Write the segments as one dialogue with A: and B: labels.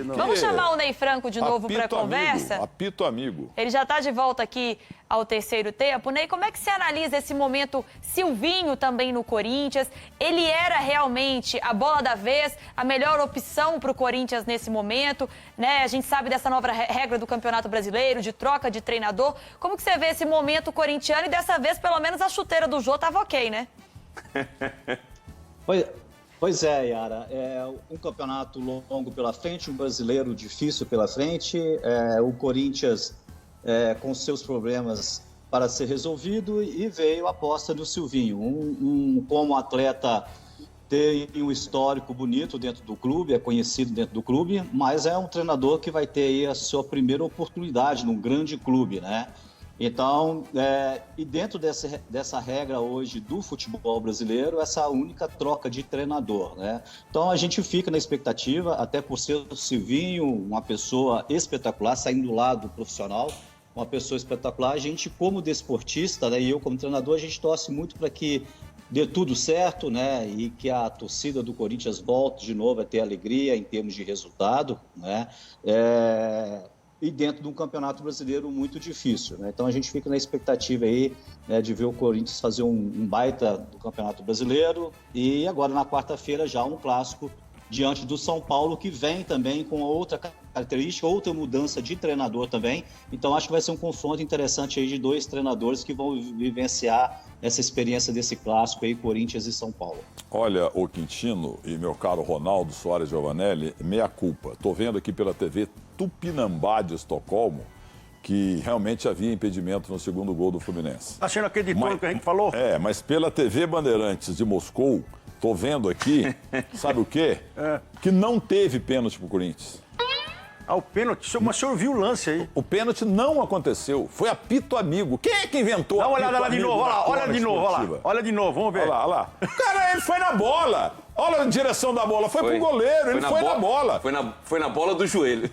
A: Vamos chamar o Ney Franco de novo para a conversa?
B: Apito amigo.
A: Ele já está de volta aqui ao terceiro tempo. Ney, como é que você analisa esse momento Silvinho também no Corinthians? Ele era realmente a bola da vez, a melhor opção para o Corinthians nesse momento, né? A gente sabe dessa nova regra do Campeonato Brasileiro, de troca de treinador. Como que você vê esse momento corintiano? E dessa vez, pelo menos, a chuteira do Jô estava ok, né?
C: Pois é, Yara, é um campeonato longo pela frente, um brasileiro difícil pela frente, o Corinthians com seus problemas para ser resolvido e veio a aposta do Silvinho, como atleta tem um histórico bonito dentro do clube, é conhecido dentro do clube, mas é um treinador que vai ter aí a sua primeira oportunidade num grande clube, né? Então, e dentro dessa regra hoje do futebol brasileiro, essa única troca de treinador, né? Então, a gente fica na expectativa, até por ser o Silvinho, uma pessoa espetacular, saindo do lado profissional, uma pessoa espetacular. A gente, como desportista, né, e eu como treinador, a gente torce muito para que dê tudo certo, né? E que a torcida do Corinthians volte de novo a ter alegria em termos de resultado, né? E dentro de um campeonato brasileiro muito difícil, né? Então a gente fica na expectativa aí, né, de ver o Corinthians fazer um baita do Campeonato Brasileiro e agora na quarta-feira já um clássico diante do São Paulo, que vem também com outra característica, outra mudança de treinador também. Então acho que vai ser um confronto interessante aí de dois treinadores que vão vivenciar essa experiência desse clássico aí, Corinthians e São Paulo.
B: Olha, o Quintino e meu caro Ronaldo Soares Giovanelli, meia culpa. Tô vendo aqui pela TV Tupinambá de Estocolmo que realmente havia impedimento no segundo gol do Fluminense.
D: Tá sendo acreditou no que a gente falou?
B: Mas pela TV Bandeirantes de Moscou, tô vendo aqui, sabe o quê? Que não teve pênalti pro Corinthians.
D: Ah, o pênalti? Mas o senhor viu o lance aí?
B: O pênalti não aconteceu. Foi apito amigo. Quem é que inventou
D: Dá uma
B: apito
D: olhada lá de
B: amigo
D: novo,
B: na esportiva?
D: Olha de novo, vamos ver.
B: Olha lá. Cara, ele foi na bola. Olha a direção da bola. Foi pro goleiro, ele foi na bola.
E: Foi na bola do joelho.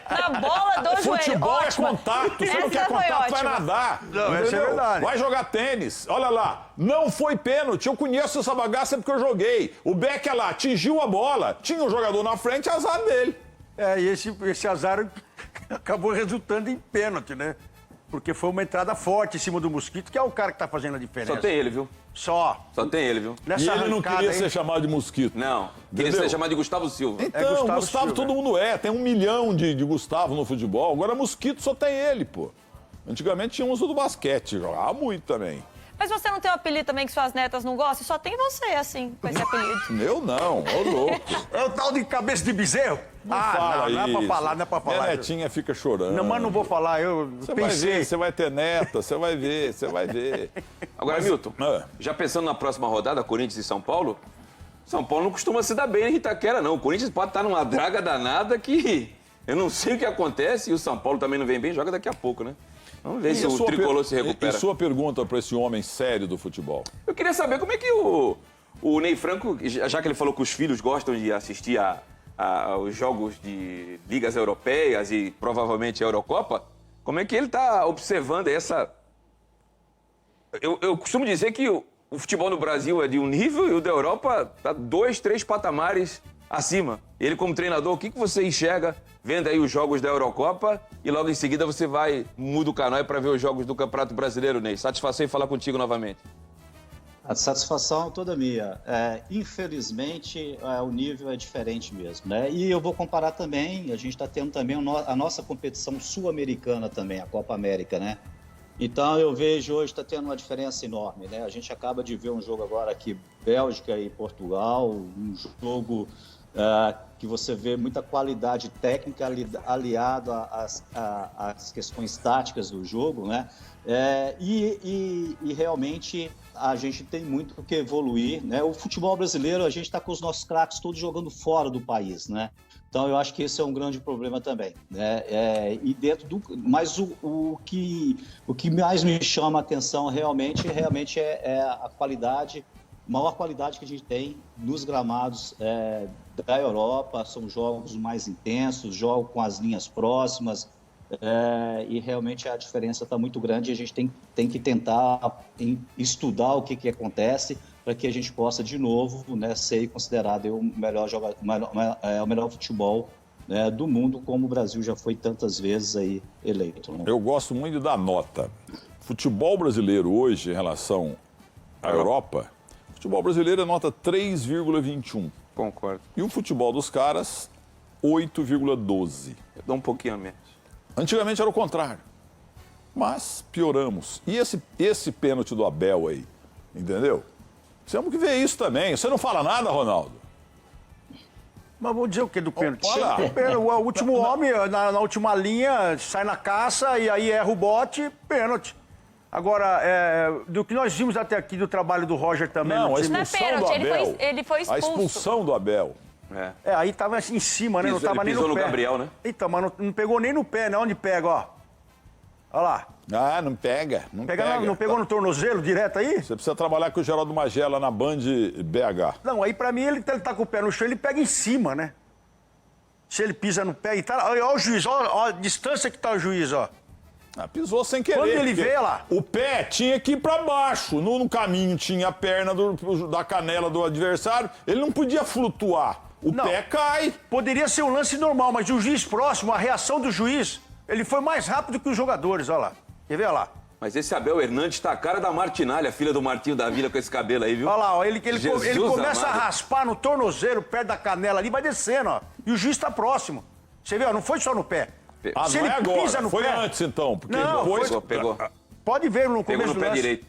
A: Na bola do joelho.
B: Futebol
A: Ótimo.
B: é contato. Se não
A: Essa
B: quer
A: foi
B: contato, vai
A: ótima.
B: nadar.
D: Não, essa é verdade.
B: Vai jogar tênis. Olha lá. Não foi pênalti. Eu conheço essa bagaça porque eu joguei. O Beck lá atingiu a bola. Tinha um jogador na frente, azar dele.
D: E esse azar acabou resultando em pênalti, né? Porque foi uma entrada forte em cima do Mosquito, que é o cara que tá fazendo a diferença.
E: Só tem ele, viu?
D: Só
E: tem ele, viu?
B: E ele não queria ser chamado de Mosquito.
E: Não, queria ser chamado de Gustavo Silva.
B: Então, Gustavo
D: Silva.
B: todo mundo tem 1 milhão de Gustavo no futebol. Agora Mosquito só tem ele, pô. Antigamente tinha uns do basquete, jogava muito também.
A: Mas você não tem um apelido também que suas netas não gostam? Só tem você, assim, com esse apelido.
B: Eu não, ô louco.
D: É o tal de cabeça de bezerro?
B: Não fala
D: não é pra
B: isso.
D: falar, não é pra falar.
B: Minha netinha fica chorando.
D: Não, mas não vou falar, eu
B: Você vai
D: pensei.
B: ver, você vai ter neta, você vai ver, você vai ver.
E: Agora, Milton, já pensando na próxima rodada, Corinthians e São Paulo não costuma se dar bem em Itaquera, não. O Corinthians pode estar numa draga danada que eu não sei o que acontece e o São Paulo também não vem bem, joga daqui a pouco, né? Vamos ver se o tricolor se recupera.
B: E sua pergunta para esse homem sério do futebol?
E: Eu queria saber como é que o Ney Franco, já que ele falou que os filhos gostam de assistir aos jogos de ligas europeias e provavelmente a Eurocopa, como é que ele está observando essa... Eu costumo dizer que o futebol no Brasil é de um nível e o da Europa está 2, 3 patamares acima. Ele, como treinador, o que você enxerga vendo aí os jogos da Eurocopa e logo em seguida você muda o canal para ver os jogos do Campeonato Brasileiro, Ney? Satisfação em falar contigo novamente.
C: A satisfação é toda minha. Infelizmente, o nível é diferente mesmo, né? E eu vou comparar também, a gente está tendo também a nossa competição sul-americana também, a Copa América, né? Então eu vejo hoje está tendo uma diferença enorme, né? A gente acaba de ver um jogo agora aqui, Bélgica e Portugal, um jogo que você vê muita qualidade técnica aliado às questões táticas do jogo, né? E realmente a gente tem muito o que evoluir, né? O futebol brasileiro, a gente está com os nossos craques todos jogando fora do país, né? Então eu acho que esse é um grande problema também, né? Mas o que mais me chama a atenção realmente é a qualidade, maior qualidade que a gente tem nos gramados da Europa. São jogos mais intensos, jogos com as linhas próximas, e realmente a diferença está muito grande e a gente tem que tentar estudar o que acontece para para que a gente possa, de novo, né, ser considerado o melhor o melhor futebol, né, do mundo, como o Brasil já foi tantas vezes aí eleito. Né?
B: Eu gosto muito da nota. Futebol brasileiro hoje, em relação à Europa, futebol brasileiro é nota 3,21.
E: Concordo.
B: E o futebol dos caras, 8,12.
E: Eu dou um pouquinho a menos.
B: Antigamente era o contrário. Mas pioramos. E esse pênalti do Abel aí, entendeu? Temos que ver isso também. Você não fala nada, Ronaldo?
D: Mas vou dizer o que do pênalti?
B: Olha.
D: O último homem, na última linha, sai na caça e aí erra o bote, pênalti. Agora, do que nós vimos até aqui do trabalho do Roger também...
B: Não, a
A: Não é
B: expulsão do
A: pênalti,
B: Abel.
A: ele foi expulso.
B: A expulsão do Abel.
D: aí tava em cima, né?
E: Pisou,
D: não tava
E: ele
D: nem
E: pisou
D: no
E: no
D: pé.
E: Gabriel, né?
D: Então, mas não pegou nem no pé, né? Onde pega, ó? Olha lá.
B: Ah, não pega. Não pega.
D: Não pegou no tornozelo direto aí?
B: Você precisa trabalhar com o Geraldo Magela na Band BH.
D: Não, aí pra mim ele tá com o pé no chão, ele pega em cima, né? Se ele pisa no pé e tá... Olha o juiz, ó a distância que tá o juiz, ó.
B: Ah, pisou sem querer.
D: Quando ele
B: porque
D: vê lá...
B: O pé tinha que ir pra baixo. No caminho tinha a perna da canela do adversário. Ele não podia flutuar. O
D: Não.
B: pé cai.
D: Poderia ser um lance normal, mas o juiz próximo, a reação do juiz, ele foi mais rápido que os jogadores, olha lá. Quer ver, olha lá?
E: Mas esse Abel Hernandes tá a cara da Martinalha, filha do Martinho da Vila, com esse cabelo aí, viu?
D: Olha lá, ó, ele
E: Jesus
D: começa
E: amado.
D: a raspar no tornozelo, perto da canela ali, vai descendo, ó. E o juiz tá próximo. Você vê, ó, não foi só no pé.
B: Ah,
D: Se
B: não
D: ele
B: é agora.
D: pisa no
B: Foi
D: pé...
B: antes, então. Porque
D: Não,
B: depois...
E: Pegou.
D: Pode ver no
E: Pegou
D: começo
E: no
D: do
E: pé
D: lance.
E: direito.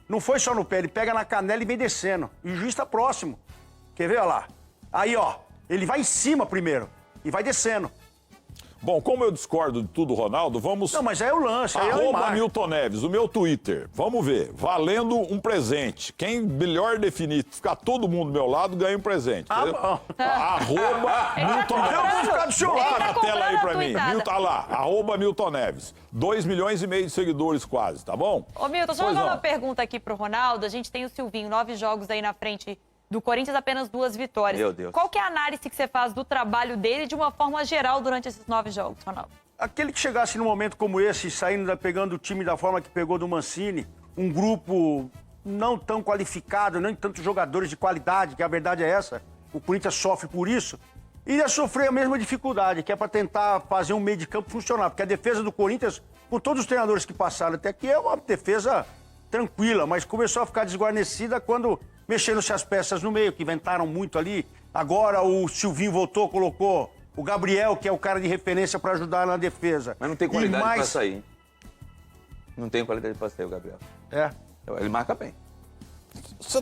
D: Não foi só no pé, ele pega na canela e vem descendo. E o juiz tá próximo. Quer ver, olha lá? Aí, ó, ele vai em cima primeiro e vai descendo.
B: Bom, como eu discordo de tudo, Ronaldo, vamos...
D: Não, mas aí é o lance, aí é a
B: Arroba
D: imagem.
B: Milton Neves, o meu Twitter. Vamos ver. Valendo um presente. Quem melhor definir, ficar todo mundo do meu lado, ganha um presente.
D: Ah,
B: entendeu?
D: bom.
B: Arroba Milton
D: Eu vou
B: Neves.
D: ficar do seu
A: Ele
D: lado.
A: tá
B: Na tela aí pra
A: comprando a
B: mim.
A: tuitada.
B: Milton, olha lá, arroba Milton Neves. 2,5 milhões de seguidores quase, tá bom?
A: Ô, Milton, só
B: Pois
A: uma
B: não.
A: pergunta aqui pro Ronaldo. A gente tem o Silvinho, 9 jogos aí na frente do Corinthians, apenas 2 vitórias.
E: Meu Deus.
A: Qual que é a análise que você faz do trabalho dele de uma forma geral durante esses 9 jogos, Ronaldo?
D: Aquele que chegasse num momento como esse, pegando o time da forma que pegou do Mancini, um grupo não tão qualificado, nem tantos jogadores de qualidade, que a verdade é essa, o Corinthians sofre por isso, iria sofrer a mesma dificuldade, que é para tentar fazer um meio de campo funcionar, porque a defesa do Corinthians, com todos os treinadores que passaram até aqui, é uma defesa tranquila, mas começou a ficar desguarnecida quando mexeram-se as peças no meio, que inventaram muito ali. Agora o Silvinho voltou, colocou o Gabriel, que é o cara de referência para ajudar na defesa.
E: Mas não tem qualidade pra sair, hein? Não tem qualidade pra sair, o Gabriel.
D: É.
E: Ele marca bem.
B: Você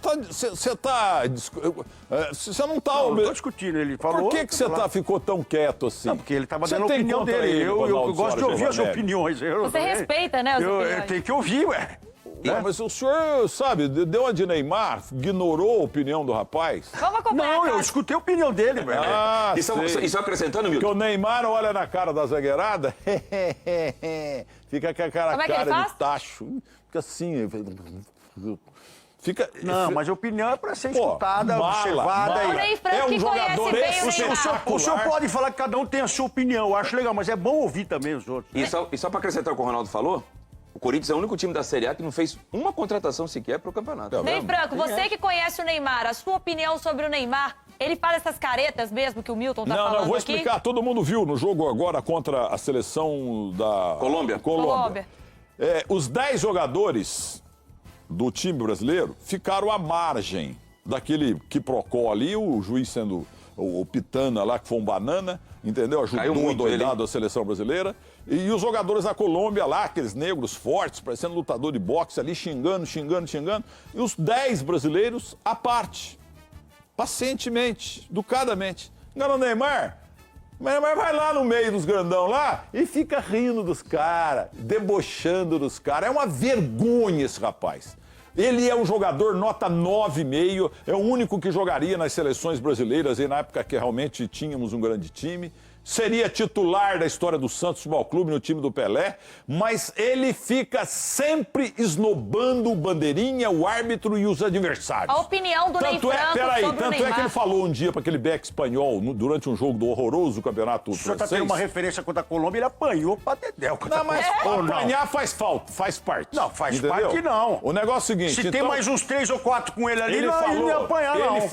B: não tá...
D: Não tô discutindo, ele falou...
B: Por que você ficou tão quieto assim?
D: Não, porque ele estava
B: Você
D: dando a
B: tem
D: opinião
B: contra
D: dele.
B: ele,
D: Eu
B: Ronaldo
D: gosto de
B: Soares
D: ouvir as
B: Giovanelli?
D: opiniões.
A: Você respeita, né, as opiniões?
D: Tem que ouvir, ué.
B: Não, mas o senhor, sabe, deu uma de Neymar, ignorou a opinião do rapaz?
A: Vamos acompanhar.
D: Não, eu
A: cara.
D: escutei a opinião dele, velho.
B: Ah,
E: E só acrescentando,
B: Porque
E: Milton,
B: o Neymar olha na cara da zagueirada, fica com aquela
A: Como é que ele
B: cara
A: faz?
B: de tacho, fica assim, fica...
D: Não, mas a opinião é para ser
B: Pô,
D: escutada,
B: mala,
D: observada.
B: mala.
A: O Ney Franco
B: É um
A: que
B: jogador
A: conhece bem o
B: espetacular.
A: Neymar.
D: O senhor pode falar que cada um tem a sua opinião, eu acho legal, mas é bom ouvir também os outros.
E: e só pra acrescentar o que o Ronaldo falou, o Corinthians é o único time da Série A que não fez uma contratação sequer pro campeonato.
B: Tá
A: Ney
B: vendo?
A: Franco, você que conhece o Neymar, a sua opinião sobre o Neymar, ele faz essas caretas mesmo que o Milton tá
B: Não,
A: falando
B: não, vou
A: aqui?
B: explicar. Todo mundo viu no jogo agora contra a seleção da...
E: Colômbia.
A: Colômbia.
B: Os 10 jogadores do time brasileiro ficaram à margem daquele quiprocó ali, o juiz sendo o Pitana lá, que foi um banana, entendeu?
E: Caiu
B: Ajudou
E: muito
B: doidado a seleção brasileira. E os jogadores da Colômbia lá, aqueles negros fortes, parecendo lutador de boxe ali, xingando. E os 10 brasileiros à parte, pacientemente, educadamente. Engano o Neymar? O Neymar vai lá no meio dos grandão lá e fica rindo dos caras, debochando dos caras. É uma vergonha esse rapaz. Ele é um jogador nota 9,5, é o único que jogaria nas seleções brasileiras, e na época que realmente tínhamos um grande time, seria titular da história do Santos Futebol Clube no time do Pelé, mas ele fica sempre esnobando o bandeirinha, o árbitro e os adversários.
A: A opinião do Ney Franco sobre o
B: tanto
A: Neymar.
B: é que ele falou um dia para aquele back espanhol, durante um jogo do horroroso campeonato
D: O senhor tá
B: francês.
D: tendo uma referência contra a Colômbia, ele apanhou pra dedéu.
B: Não, mas
D: Ou não?
B: apanhar faz parte.
D: Não, faz
B: entendeu?
D: parte não.
B: O negócio é o seguinte...
D: Se tem
B: então,
D: mais uns 3 ou 4 com ele ali,
B: ele
D: não, ele não ia
B: falou,
D: apanhar, não.